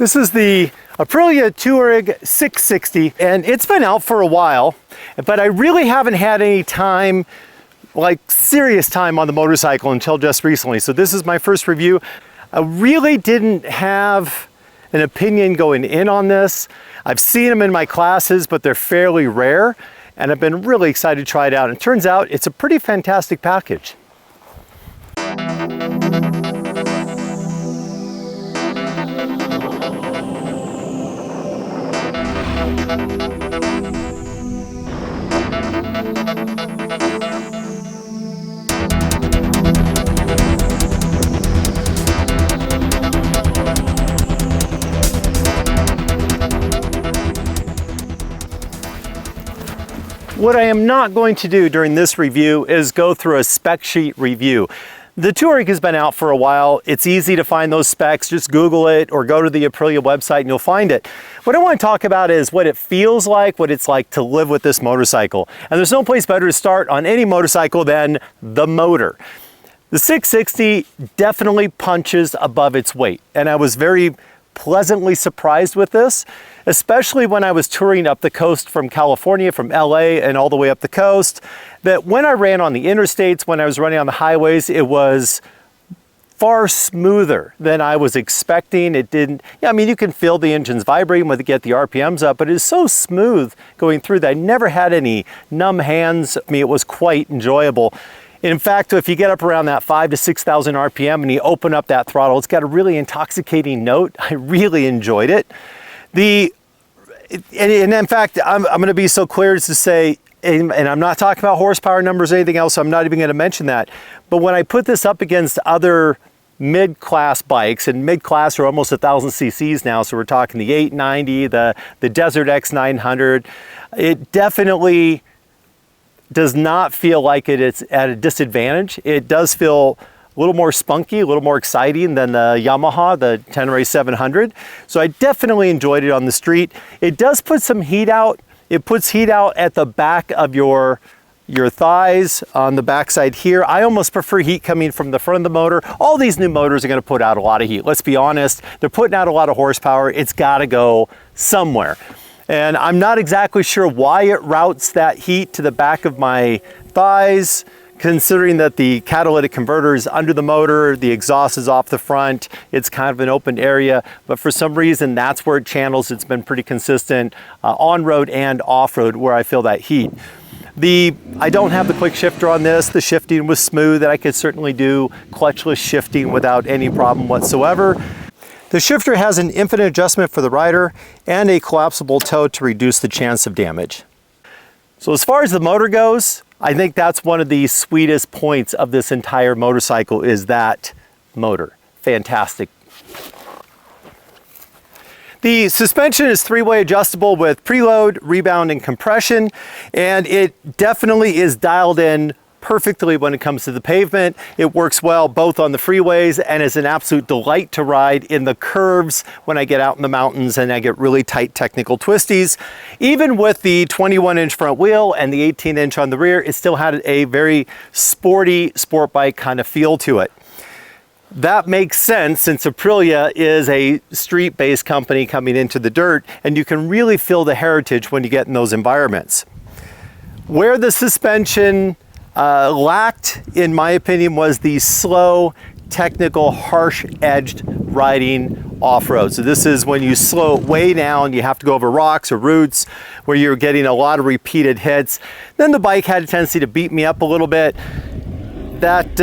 This is the Aprilia Tuareg 660, and it's been out for a while, but I really haven't had any time, like serious time on the motorcycle until just recently. So this is my first review. I really didn't have an opinion going in on this. I've seen them in my classes, but they're fairly rare, and I've been really excited to try it out. And it turns out it's a pretty fantastic package. What I am not going to do during this review is go through a spec sheet review. The Touareg has been out for a while. It's easy to find those specs. Just Google it or go to the Aprilia website and you'll find it. What I want to talk about is what it feels like, what it's like to live with this motorcycle. And there's no place better to start on any motorcycle than the motor. The 660 definitely punches above its weight, and I was very pleasantly surprised with this, especially when I was touring up the coast from California, from LA and all the way up the coast, that when I ran on the interstates, when I was running on the highways, it was far smoother than I was expecting. It didn't, I mean, you can feel the engines vibrating when they get the RPMs up, but it is so smooth going through that I never had any numb hands. I mean, it was quite enjoyable. In fact, if you get up around that 5,000 to 6,000 RPM and you open up that throttle, it's got a really intoxicating note. I really enjoyed it. And in fact, I'm going to be so clear as to say, and I'm not talking about horsepower numbers or anything else, so I'm not even going to mention that. But when I put this up against other mid-class bikes, and mid-class are almost 1,000 cc's now, so we're talking the 890, the Desert X 900, it definitely does not feel like it's at a disadvantage. It does feel a little more spunky, a little more exciting than the Yamaha, the Tenere 700. So I definitely enjoyed it on the street. It does put some heat out. It puts heat out at the back of your thighs on the backside here. I almost prefer heat coming from the front of the motor. All these new motors are going to put out a lot of heat. Let's be honest. They're putting out a lot of horsepower. It's got to go somewhere. And I'm not exactly sure why it routes that heat to the back of my thighs, considering that the catalytic converter is under the motor, the exhaust is off the front, it's kind of an open area, but for some reason that's where it channels. It's been pretty consistent on-road and off-road where I feel that heat. I don't have the quick shifter on this. The shifting was smooth, and I could certainly do clutchless shifting without any problem whatsoever. The shifter has an infinite adjustment for the rider and a collapsible toe to reduce the chance of damage. So as far as the motor goes, I think that's one of the sweetest points of this entire motorcycle is that motor. Fantastic. The suspension is three-way adjustable with preload, rebound, and compression, and it definitely is dialed in perfectly when it comes to the pavement. It works well both on the freeways and is an absolute delight to ride in the curves when I get out in the mountains and I get really tight technical twisties. Even with the 21-inch front wheel and the 18-inch on the rear, it still had a very sporty sport bike kind of feel to it. That makes sense since Aprilia is a street-based company coming into the dirt, and you can really feel the heritage when you get in those environments. Where the suspension lacked, in my opinion, was the slow, technical, harsh-edged riding off-road. So this is when you slow it way down, you have to go over rocks or roots where you're getting a lot of repeated hits. Then the bike had a tendency to beat me up a little bit. That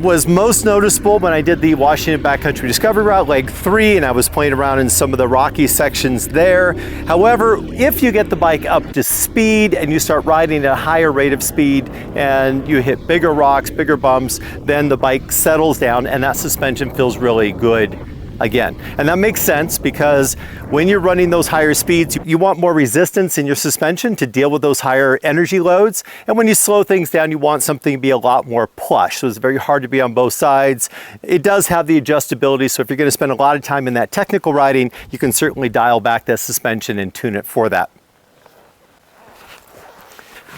was most noticeable when I did the Washington Backcountry Discovery Route, leg 3, and I was playing around in some of the rocky sections there. However, if you get the bike up to speed and you start riding at a higher rate of speed and you hit bigger rocks, bigger bumps, then the bike settles down and that suspension feels really good again. And that makes sense because when you're running those higher speeds, you want more resistance in your suspension to deal with those higher energy loads. And when you slow things down, you want something to be a lot more plush. So it's very hard to be on both sides. It does have the adjustability. So if you're going to spend a lot of time in that technical riding, you can certainly dial back that suspension and tune it for that.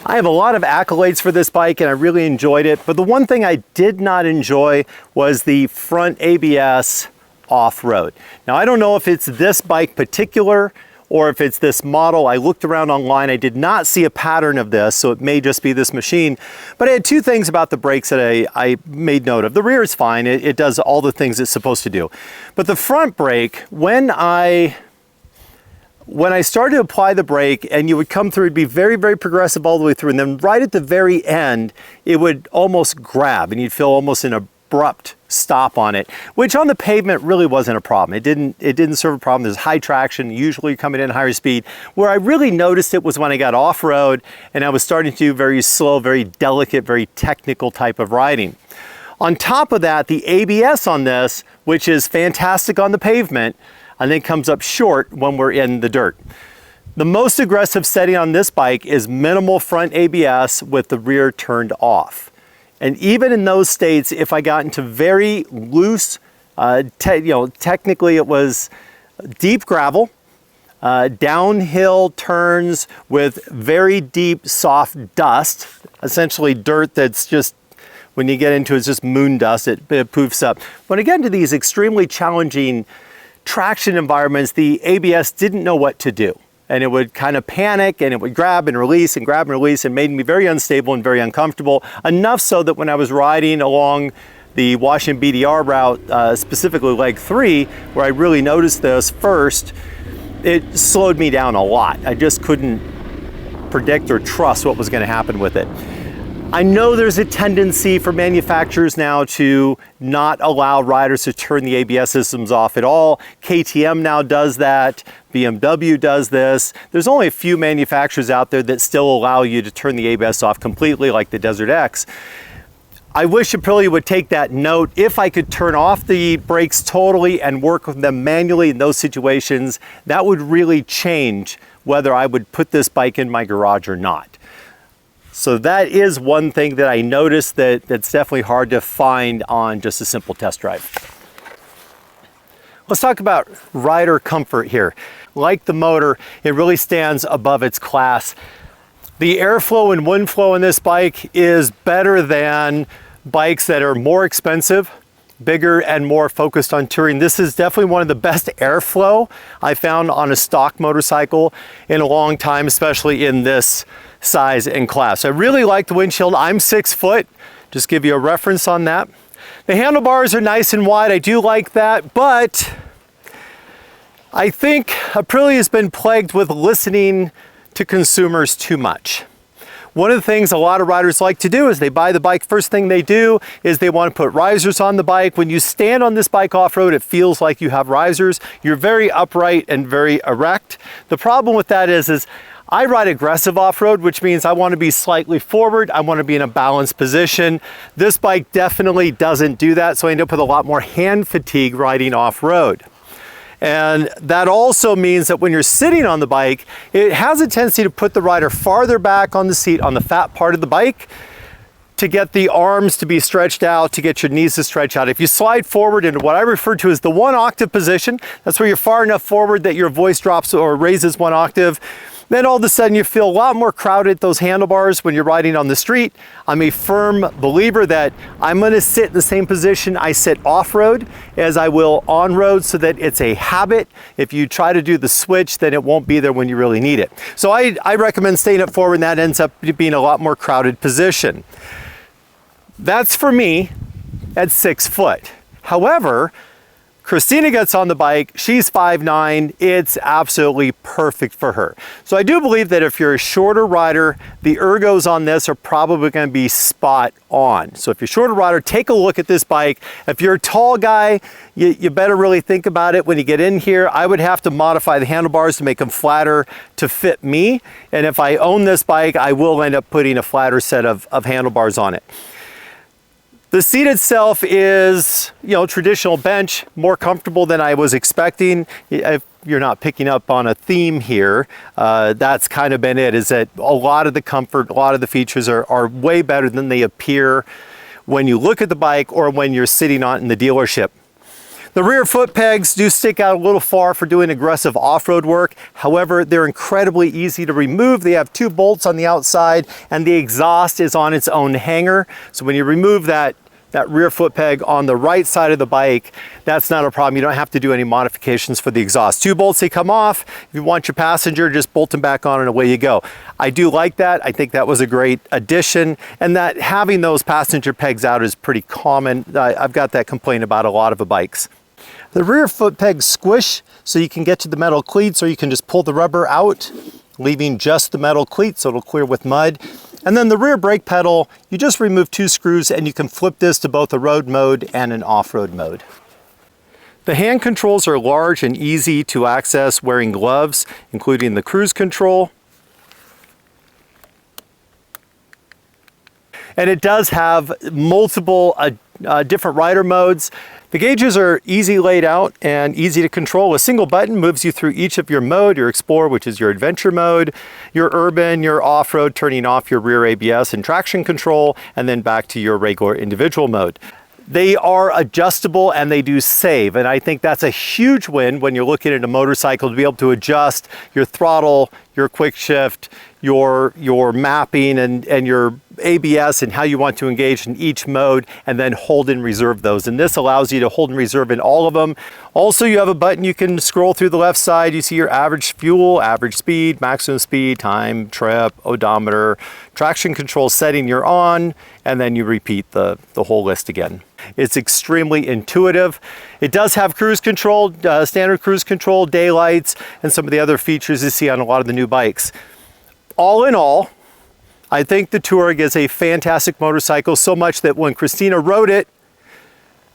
I have a lot of accolades for this bike and I really enjoyed it. But the one thing I did not enjoy was the front ABS off-road. Now, I don't know if it's this bike particular or if it's this model. I looked around online, I did not see a pattern of this, so it may just be this machine. But I had two things about the brakes that I made note of. The rear is fine, it does all the things it's supposed to do. But the front brake, when I started to apply the brake and you would come through, it'd be very, very progressive all the way through. And then right at the very end, it would almost grab and you'd feel almost an abrupt stop on it, which on the pavement really wasn't a problem. It didn't serve a problem. There's high traction, usually coming in higher speed. Where I really noticed it was when I got off-road and I was starting to do very slow, very delicate, very technical type of riding. On top of that, the ABS on this, which is fantastic on the pavement, I think comes up short when we're in the dirt. The most aggressive setting on this bike is minimal front ABS with the rear turned off. And even in those states, if I got into very loose, technically it was deep gravel, downhill turns with very deep, soft dust, essentially dirt that's just, when you get into it, it's just moon dust, it poofs up. When I get into these extremely challenging traction environments, the ABS didn't know what to do. And it would kind of panic and it would grab and release and grab and release and made me very unstable and very uncomfortable. Enough so that when I was riding along the Washington BDR route, specifically leg 3, where I really noticed this first, it slowed me down a lot. I just couldn't predict or trust what was going to happen with it. I know there's a tendency for manufacturers now to not allow riders to turn the ABS systems off at all. KTM now does that. BMW does this. There's only a few manufacturers out there that still allow you to turn the ABS off completely, like the Desert X. I wish Aprilia would take that note. If I could turn off the brakes totally and work with them manually in those situations, that would really change whether I would put this bike in my garage or not. So that is one thing that I noticed that's definitely hard to find on just a simple test drive. Let's talk about rider comfort here. Like the motor, it really stands above its class. The airflow and wind flow in this bike is better than bikes that are more expensive, bigger, and more focused on touring. This is definitely one of the best airflow I found on a stock motorcycle in a long time, especially in this size and class. I really like the windshield. I'm 6 foot, just give you a reference on that. The handlebars are nice and wide. I do like that, but I think Aprilia has been plagued with listening to consumers too much. One of the things a lot of riders like to do is they buy the bike, first thing they do is they want to put risers on the bike. When you stand on this bike off-road, it feels like you have risers. You're very upright and very erect. The problem with that is I ride aggressive off-road, which means I want to be slightly forward. I want to be in a balanced position. This bike definitely doesn't do that, so I end up with a lot more hand fatigue riding off-road. And that also means that when you're sitting on the bike, it has a tendency to put the rider farther back on the seat on the fat part of the bike to get the arms to be stretched out, to get your knees to stretch out. If you slide forward into what I refer to as the 1 octave position, that's where you're far enough forward that your voice drops or raises 1 octave. Then all of a sudden you feel a lot more crowded, those handlebars, when you're riding on the street. I'm a firm believer that I'm gonna sit in the same position I sit off-road as I will on-road, so that it's a habit. If you try to do the switch, then it won't be there when you really need it. So I recommend staying up forward, and that ends up being a lot more crowded position. That's for me at 6 foot. However, Christina gets on the bike, she's 5'9", it's absolutely perfect for her. So I do believe that if you're a shorter rider, the ergos on this are probably gonna be spot on. So if you're a shorter rider, take a look at this bike. If you're a tall guy, you better really think about it when you get in here. I would have to modify the handlebars to make them flatter to fit me. And if I own this bike, I will end up putting a flatter set of handlebars on it. The seat itself is, traditional bench, more comfortable than I was expecting. If you're not picking up on a theme here, that's kind of been it, is that a lot of the comfort, a lot of the features are way better than they appear when you look at the bike or when you're sitting on it in the dealership. The rear foot pegs do stick out a little far for doing aggressive off-road work. However, they're incredibly easy to remove. They have 2 bolts on the outside, and the exhaust is on its own hanger. So when you remove that that rear foot peg on the right side of the bike, that's not a problem. You don't have to do any modifications for the exhaust. 2 bolts, they come off. If you want your passenger, just bolt them back on and away you go. I do like that. I think that was a great addition, and that having those passenger pegs out is pretty common. I've got that complaint about a lot of the bikes. The rear foot pegs squish so you can get to the metal cleats, or you can just pull the rubber out, leaving just the metal cleat so it'll clear with mud. And then the rear brake pedal, you just remove 2 screws and you can flip this to both a road mode and an off-road mode. The hand controls are large and easy to access wearing gloves, including the cruise control. And it does have multiple different rider modes. The gauges are easy laid out and easy to control. A single button moves you through each of your mode, your Explorer, which is your adventure mode, your urban, your off-road, turning off your rear ABS and traction control, and then back to your regular individual mode. They are adjustable and they do save, and I think that's a huge win when you're looking at a motorcycle, to be able to adjust your throttle, your quick shift, your mapping and your ABS and how you want to engage in each mode, and then hold and reserve those. And this allows you to hold and reserve in all of them. Also, you have a button you can scroll through the left side. You see your average fuel, average speed, maximum speed, time, trip, odometer, traction control setting you're on, and then you repeat the whole list again. It's extremely intuitive. It does have cruise control, standard cruise control, daylights, and some of the other features you see on a lot of the new bikes. All in all, I think the Touareg is a fantastic motorcycle, so much that when Christina rode it,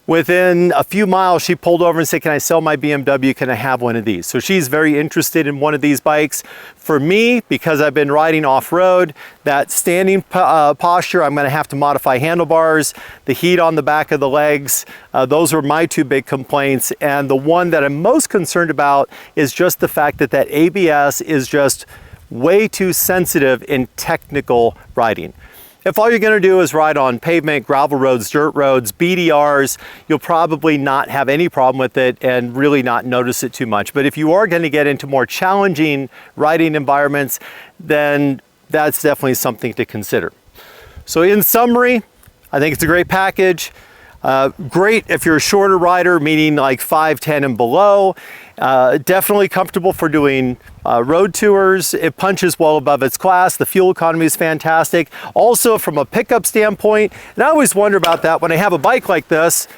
within a few miles, she pulled over and said, "Can I sell my BMW? Can I have one of these?" So she's very interested in one of these bikes. For me, because I've been riding off-road, that standing posture, I'm gonna have to modify handlebars, the heat on the back of the legs, those are my 2 big complaints. And the one that I'm most concerned about is just the fact that that ABS is just way too sensitive in technical riding. If all you're gonna do is ride on pavement, gravel roads, dirt roads, BDRs, you'll probably not have any problem with it and really not notice it too much. But if you are gonna get into more challenging riding environments, then that's definitely something to consider. So in summary, I think it's a great package. Great if you're a shorter rider, meaning like 5'10" and below. Definitely comfortable for doing road tours. It punches well above its class. The fuel economy is fantastic. Also from a pickup standpoint, and I always wonder about that when I have a bike like this,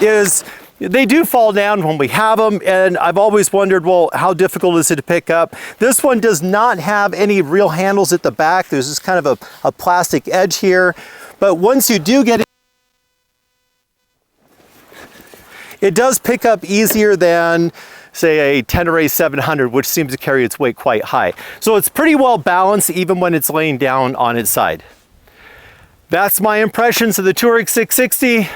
is they do fall down when we have them, and I've always wondered, well, how difficult is it to pick up? This one does not have any real handles at the back. There's just kind of a plastic edge here. But once you do get it, it does pick up easier than, say, a Tenere 700, which seems to carry its weight quite high. So it's pretty well balanced even when it's laying down on its side. That's my impressions of the Touareg 660.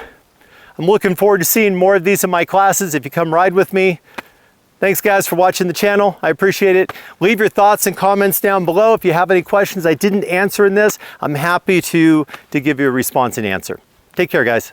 I'm looking forward to seeing more of these in my classes if you come ride with me. Thanks guys for watching the channel. I appreciate it. Leave your thoughts and comments down below. If you have any questions I didn't answer in this, I'm happy to give you a response and answer. Take care, guys.